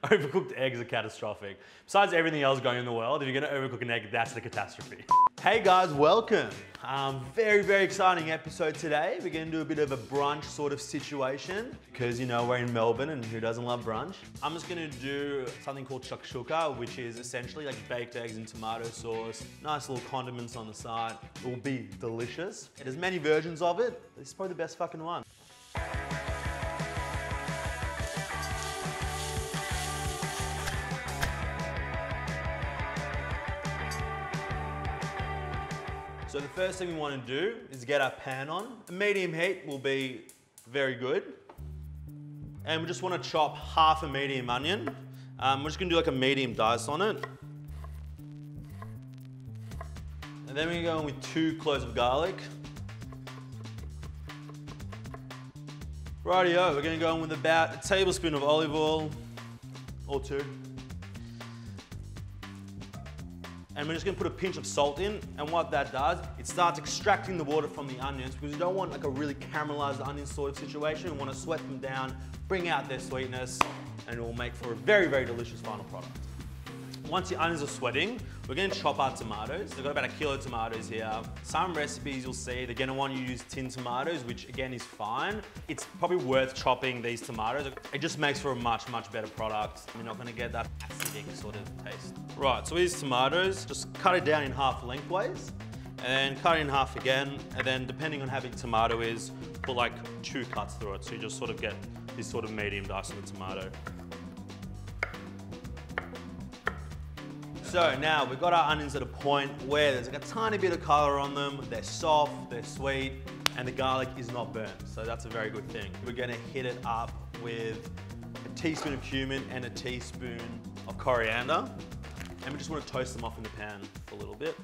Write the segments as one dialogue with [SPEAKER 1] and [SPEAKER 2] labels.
[SPEAKER 1] Overcooked eggs are catastrophic. Besides everything else going in the world, if you're gonna overcook an egg, that's the catastrophe. Hey guys, welcome. Very exciting episode today. We're gonna do a bit of a brunch sort of situation because you know we're in Melbourne and who doesn't love brunch? I'm just gonna do something called SHAKSHUKA, which is essentially like baked eggs in tomato sauce, nice little condiments on the side. It will be delicious. There's many versions of it. This is probably the best fucking one. So the first thing we want to do is get our pan on. A medium heat will be very good. And we just want to chop half a medium onion. We're just going to do like a medium dice on it. And then we're going to go in with 2 cloves of garlic. Rightio, we're going to go in with about a tablespoon of olive oil, or 2. And we're just gonna put a pinch of salt in, and what that does, it starts extracting the water from the onions because you don't want like a really caramelized onion sort of situation. We want to sweat them down, bring out their sweetness, and it will make for a very delicious final product. Once the onions are sweating, we're gonna chop our tomatoes. We've got about 1 kilo of tomatoes here. Some recipes you'll see, they're gonna want you to use tinned tomatoes, which again is fine. It's probably worth chopping these tomatoes. It just makes for a much better product. You're not gonna get that acidic sort of taste. Right, so these tomatoes, just cut it down in half lengthways, and then cut it in half again, and then depending on how big the tomato is, put like 2 cuts through it, so you just sort of get this sort of medium dice of the tomato. So now we've got our onions at a point where there's like a tiny bit of color on them, they're soft, they're sweet, and the garlic is not burnt, so that's a very good thing. We're gonna hit it up with a teaspoon of cumin and a teaspoon of coriander, and we just want to toast them off in the pan for a little bit.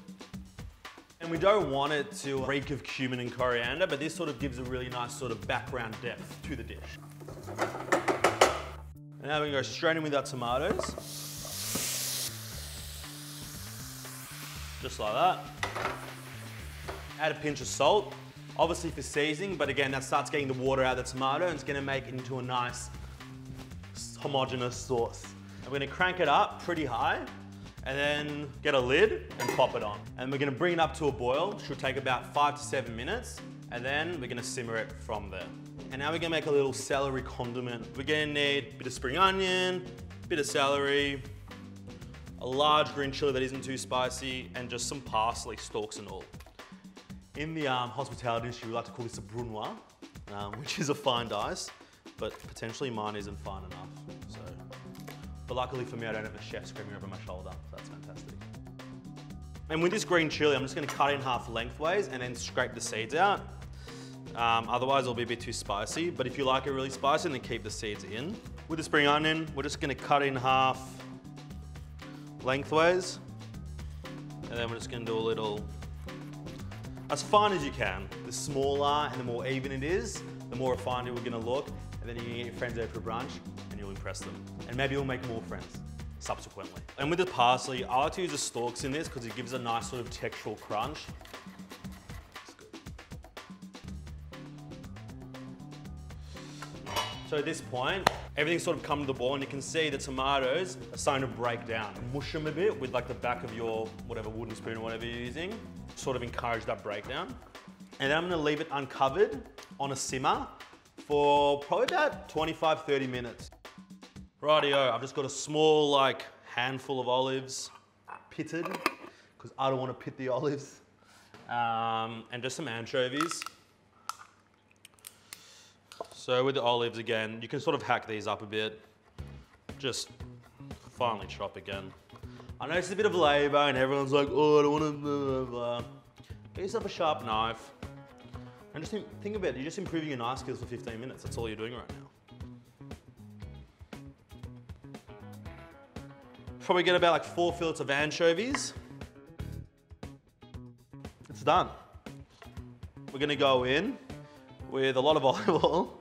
[SPEAKER 1] And we don't want it to reek of cumin and coriander, but this sort of gives a really nice sort of background depth to the dish. And now we can go straight in with our tomatoes. Just like that. Add a pinch of salt, obviously for seasoning, but again, that starts getting the water out of the tomato and it's gonna make it into a nice homogeneous sauce. And we're gonna crank it up pretty high and then get a lid and pop it on. And we're gonna bring it up to a boil, should take about 5 to 7 minutes, and then we're gonna simmer it from there. And now we're gonna make a little celery condiment. We're gonna need a bit of spring onion, a bit of celery, a large green chili that isn't too spicy, and just some parsley, stalks and all. In the hospitality industry, we like to call this a brunoise, which is a fine dice, but potentially mine isn't fine enough. So, but luckily for me, I don't have a chef screaming over my shoulder, so that's fantastic. And with this green chili, I'm just gonna cut it in half lengthways and then scrape the seeds out. Otherwise, it'll be a bit too spicy, but if you like it really spicy, then keep the seeds in. With the spring onion, we're just gonna cut it in half lengthways, and then we're just going to do a little, as fine as you can. The smaller and the more even it is, the more refined it we're going to look, and then you can get your friends over for brunch and you'll impress them, and maybe you'll make more friends subsequently. And with the parsley, I like to use the stalks in this because it gives a nice sort of textural crunch. So at this point, everything's sort of come to the boil and you can see the tomatoes are starting to break down. Mush them a bit with like the back of your whatever wooden spoon or whatever you're using. Sort of encourage that breakdown. And then I'm gonna leave it uncovered on a simmer for probably about 25, 30 minutes. Rightio, I've just got a small like handful of olives, pitted, because I don't want to pit the olives. And just some anchovies. So with the olives again, you can sort of hack these up a bit. Just finely chop again. I know it's a bit of labor and everyone's like, oh, I don't want to blah, blah. Get yourself a sharp knife. And just think about it, you're just improving your knife skills for 15 minutes. That's all you're doing right now. Probably get about like 4 fillets of anchovies. It's done. We're gonna go in with a lot of olive oil.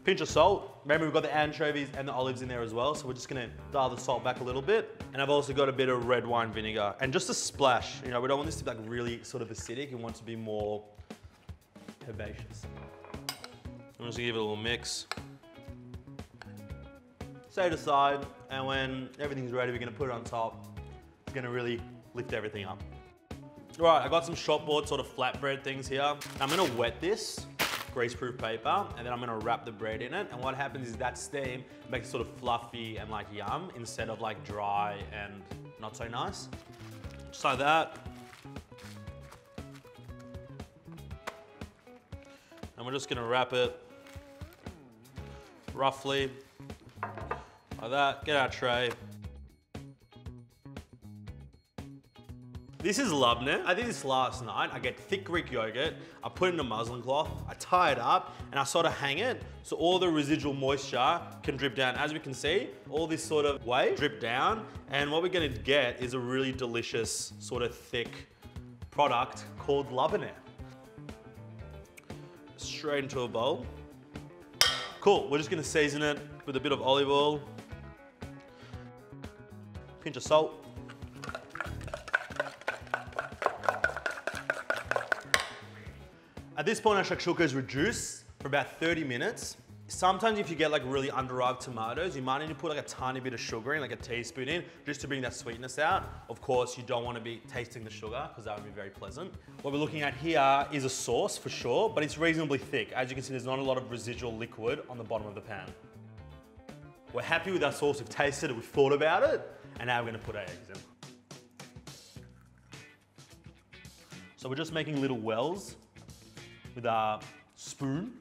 [SPEAKER 1] Pinch of salt. Remember, we've got the anchovies and the olives in there as well, so we're just gonna dial the salt back a little bit. And I've also got a bit of red wine vinegar and just a splash. You know, we don't want this to be like really sort of acidic. We want it to be more herbaceous. I'm just gonna give it a little mix. set it aside, and when everything's ready, we're gonna put it on top. It's gonna really lift everything up. All right, I got some shopboard sort of flatbread things here. I'm gonna wet this, greaseproof paper, and then I'm gonna wrap the bread in it. And what happens is that steam makes it sort of fluffy and like yum, instead of like dry and not so nice. Just like that. And we're just gonna wrap it roughly like that. Get our tray. This is labneh. I did this last night. I get thick Greek yogurt, I put it in a muslin cloth, I tie it up, and I sort of hang it so all the residual moisture can drip down. As we can see, all this sort of way drip down, and what we're gonna get is a really delicious sort of thick product called labneh. Straight into a bowl. Cool, we're just gonna season it with a bit of olive oil, pinch of salt. At this point, our shakshuka is reduced for about 30 minutes. Sometimes if you get like really underripe tomatoes, you might need to put like a tiny bit of sugar in, like a teaspoon in, just to bring that sweetness out. Of course, you don't want to be tasting the sugar because that would be very pleasant. What we're looking at here is a sauce for sure, but it's reasonably thick. As you can see, there's not a lot of residual liquid on the bottom of the pan. We're happy with our sauce, we've tasted it, we've thought about it, and now we're gonna put our eggs in. So we're just making little wells with our spoon.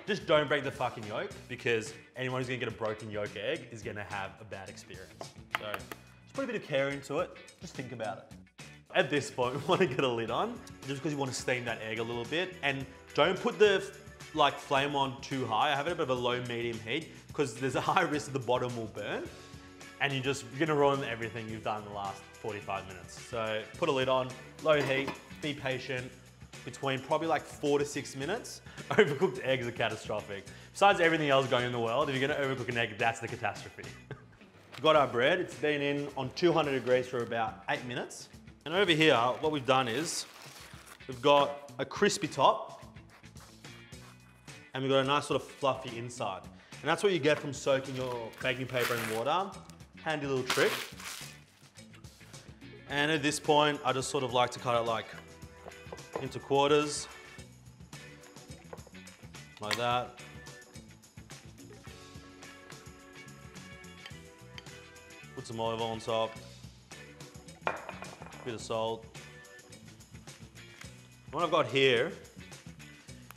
[SPEAKER 1] Just don't break the fucking yolk, because anyone who's gonna get a broken yolk egg is gonna have a bad experience. So just put a bit of care into it, just think about it. At this point, we wanna get a lid on, just because you wanna steam that egg a little bit, and don't put the flame on too high. I have it at a bit of a low medium heat, because there's a high risk that the bottom will burn, and you're gonna ruin everything you've done in the last 45 minutes. So put a lid on, low heat, be patient, between probably like 4 to 6 minutes. Overcooked eggs are catastrophic. Besides everything else going in the world, if you're gonna overcook an egg, that's the catastrophe. We've got our bread, it's been in on 200 degrees for about 8 minutes. And over here, what we've done is, we've got a crispy top, and we've got a nice sort of fluffy inside. And that's what you get from soaking your baking paper in water. Handy little trick. And at this point, I just sort of like to cut it like into quarters, like that. Put some olive oil on top, bit of salt. What I've got here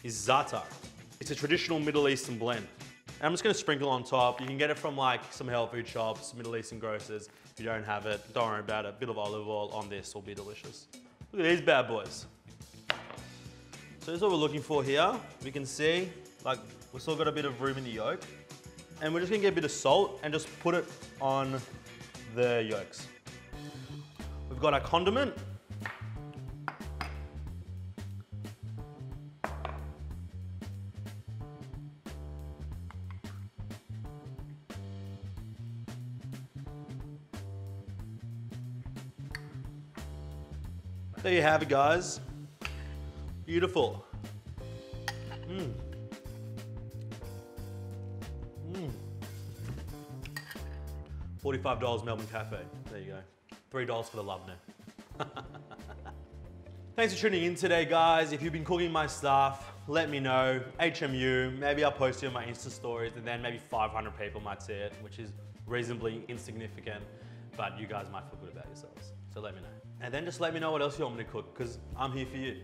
[SPEAKER 1] is za'atar. It's a traditional Middle Eastern blend. And I'm just gonna sprinkle on top. You can get it from like some health food shops, Middle Eastern grocers. If you don't have it, don't worry about it. A bit of olive oil on this will be delicious. Look at these bad boys. So this is what we're looking for here. We can see, like, we've still got a bit of room in the yolk. And we're just gonna get a bit of salt and just put it on the yolks. We've got our condiment. There you have it, guys. Beautiful. $45 Melbourne Cafe. There you go. $3 for the labneh. Thanks for tuning in today, guys. If you've been cooking my stuff, let me know. HMU, maybe I'll post it on my Insta stories, and then maybe 500 people might see it, which is reasonably insignificant, but you guys might feel good about yourselves. So let me know. And then just let me know what else you want me to cook, because I'm here for you.